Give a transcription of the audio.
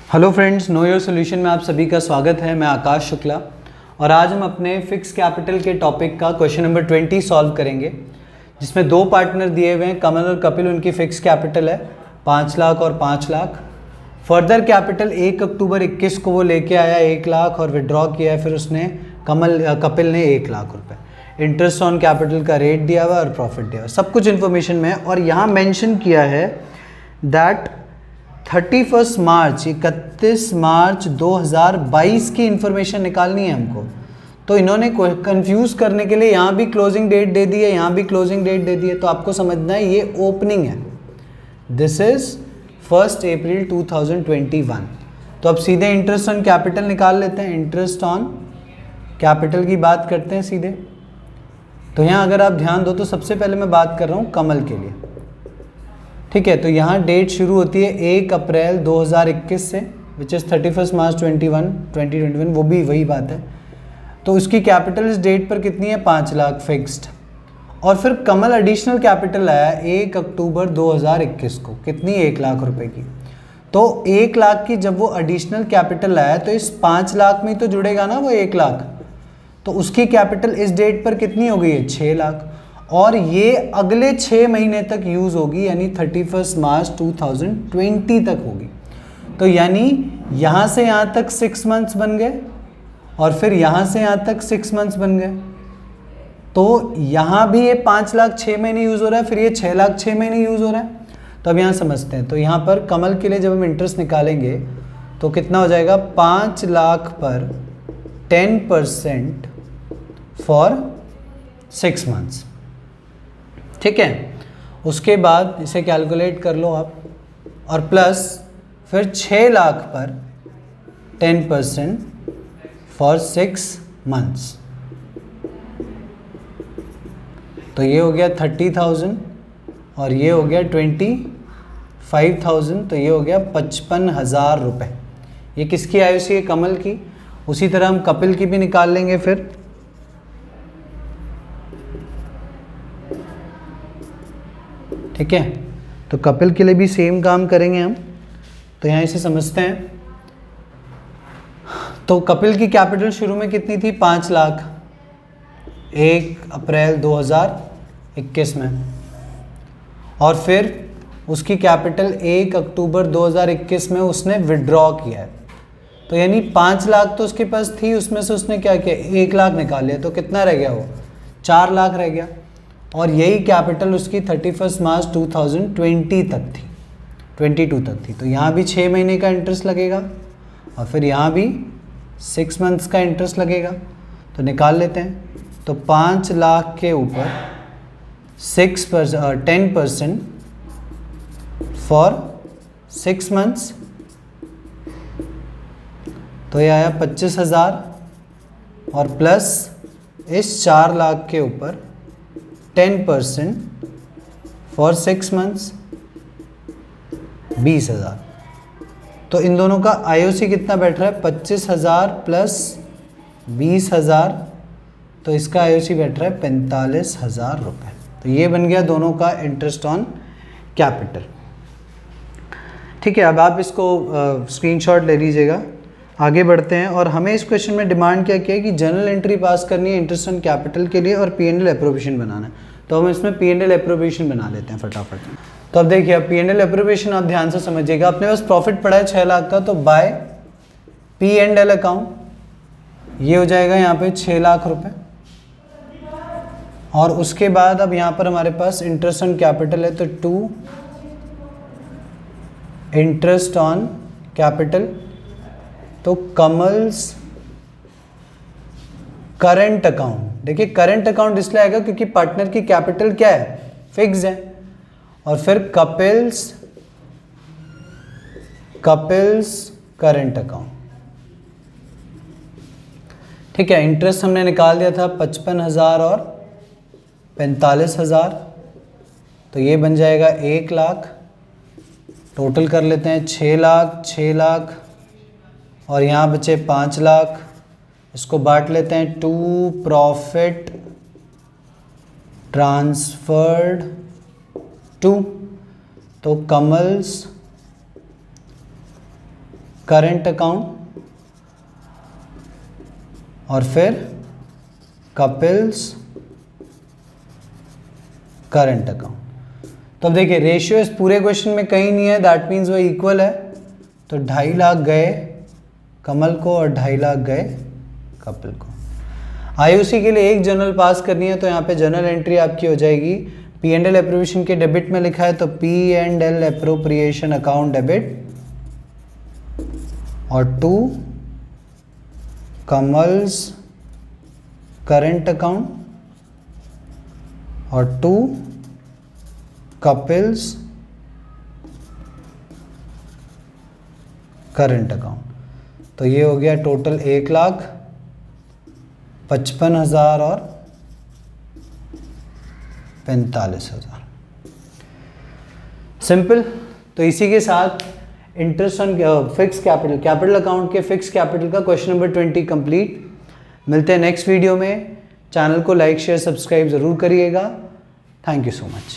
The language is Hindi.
Hello friends, know your solution में आप सभी का स्वागत है। मैं आकाश शुक्ला और आज हम अपने फिक्स कैपिटल के टॉपिक का क्वेश्चन नंबर 20 सॉल्व करेंगे, जिसमें दो पार्टनर दिए हुए हैं, कमल और कपिल। उनकी फिक्स कैपिटल है 5 लाख और 5 लाख। फर्दर कैपिटल 1 अक्टूबर 21 को वो लेके आया 1 लाख और विड्रॉ किया है, फिर उसने कपिल ने 1 लाख रुपए। इंटरेस्ट ऑन कैपिटल का रेट दिया हुआ और प्रॉफिट दिया हुआ, सब कुछ इन्फॉर्मेशन में है। और यहाँ मेंशन किया है दैट 31 मार्च 2022 की इंफॉर्मेशन निकालनी है हमको। तो इन्होंने कंफ्यूज करने के लिए यहाँ भी क्लोजिंग डेट दे दी है, यहाँ भी क्लोजिंग डेट दे दी है। तो आपको समझना है ये ओपनिंग है, दिस इज 1 अप्रैल 2021। तो अब सीधे इंटरेस्ट ऑन कैपिटल निकाल लेते हैं। इंटरेस्ट ऑन कैपिटल की बात करते हैं सीधे। तो यहाँ अगर आप ध्यान दो तो सबसे पहले मैं बात कर रहा हूँ कमल के लिए, ठीक है। तो यहाँ डेट शुरू होती है 1 अप्रैल 2021 से, विच इज़ 31 मार्च 2021, वो भी वही बात है। तो उसकी कैपिटल इस डेट पर कितनी है? 5 लाख फिक्स्ड। और फिर कमल एडिशनल कैपिटल आया 1 अक्टूबर 2021 को, कितनी? 1 लाख रुपए की। तो 1 लाख की जब वो एडिशनल कैपिटल आया तो इस 5 लाख में तो जुड़ेगा ना वो 1 लाख। तो उसकी कैपिटल इस डेट पर कितनी हो गई है? 6 लाख। और ये अगले 6 महीने तक यूज़ होगी, यानी 31 मार्च 2020 तक होगी। तो यानी यहाँ से यहाँ तक 6 मंथ्स बन गए और फिर यहाँ से यहाँ तक 6 मंथ्स बन गए। तो यहाँ भी ये 5 लाख 6 महीने यूज़ हो रहा है, फिर ये 6 लाख 6 महीने यूज़ हो रहा है। तो अब यहाँ समझते हैं। तो यहाँ पर कमल के लिए जब हम इंटरेस्ट निकालेंगे तो कितना हो जाएगा? 5 लाख पर 10% फॉर 6 मंथ्स, ठीक है। उसके बाद इसे कैलकुलेट कर लो आप, और प्लस फिर 6 लाख पर 10% फॉर 6 मंथ्स। तो ये हो गया 30,000 और ये हो गया 25,000। तो ये हो गया 55,000 रुपये। ये किसकी आयुषी है? कमल की। उसी तरह हम कपिल की भी निकाल लेंगे फिर। ठीक है, तो कपिल के लिए भी सेम काम करेंगे हम। तो यहाँ इसे समझते हैं। तो कपिल की कैपिटल शुरू में कितनी थी? 5 लाख 1 अप्रैल 2021 में, और फिर उसकी कैपिटल 1 अक्टूबर 2021 में उसने विड्रॉ किया है। तो यानी 5 लाख तो उसके पास थी, उसमें से उसने क्या किया? 1 लाख निकाल लिया। तो कितना रह गया? वो 4 लाख रह गया। और यही कैपिटल उसकी 31 मार्च 2020 तक थी, 22 तक थी। तो यहाँ भी 6 महीने का इंटरेस्ट लगेगा और फिर यहाँ भी 6 मंथ्स का इंटरेस्ट लगेगा। तो निकाल लेते हैं। तो 5 लाख के ऊपर 10% फॉर 6 मंथ्स, तो ये आया 25,000। और प्लस इस 4 लाख के ऊपर 10% फॉर 6 मंथ्स, 20,000। तो इन दोनों का आईओसी कितना बैठ रहा है? 25,000 प्लस 20,000। तो इसका आईओसी बैठ रहा है 45,000 रुपये। तो ये बन गया दोनों का इंटरेस्ट ऑन कैपिटल। ठीक है, अब आप इसको स्क्रीनशॉट ले लीजिएगा। आगे बढ़ते हैं। और हमें इस क्वेश्चन में डिमांड क्या किया कि जनरल एंट्री पास करनी है इंटरेस्ट ऑन कैपिटल के लिए और P&L एप्रोप्रिएशन बनाना है। तो हम इसमें P&L एप्रोप्रिएशन बना लेते हैं फटाफट। तो अब देखिए, P&L एप्रोप्रिएशन आप ध्यान से समझिएगा। अपने पास प्रॉफिट पड़ा है 6 लाख का, तो बाय P&L अकाउंट ये हो जाएगा यहाँ पे 6 लाख रुपए। और उसके बाद अब यहाँ पर हमारे पास इंटरेस्ट ऑन कैपिटल है, तो 2 इंटरेस्ट ऑन कैपिटल। तो कमल्स करंट अकाउंट, देखिए करंट अकाउंट इसलिए आएगा क्योंकि पार्टनर की कैपिटल क्या है? फिक्स है। और फिर कपिल्स करंट अकाउंट, ठीक है। इंटरेस्ट हमने निकाल दिया था 55,000 और 45,000। तो ये बन जाएगा 1 लाख। टोटल कर लेते हैं 6 लाख 6 लाख और यहाँ बचे 5 लाख। इसको बांट लेते हैं 2 प्रॉफिट ट्रांसफर्ड टू। तो कमल्स करंट अकाउंट और फिर कपिल्स करंट अकाउंट। तो अब देखिए रेशियो इस पूरे क्वेश्चन में कहीं नहीं है, दैट मीन्स वो इक्वल है। तो 2.5 लाख गए कमल को और 2.5 लाख गए कपिल को। आईओसी के लिए एक जर्नल पास करनी है, तो यहाँ पे जर्नल एंट्री आपकी हो जाएगी पी एंड एल एप्रोप्रिएशन के डेबिट में लिखा है, तो P and L appropriation account debit और 2 कमल्स करंट अकाउंट और 2 कपिल्स करंट अकाउंट। तो ये हो गया टोटल 1,55,000 और 45,000। सिंपल। तो इसी के साथ interest on fix capital account के फिक्स कैपिटल का क्वेश्चन नंबर 20 कंप्लीट। मिलते हैं नेक्स्ट वीडियो में। चैनल को लाइक शेयर सब्सक्राइब ज़रूर करिएगा। Thank you so much.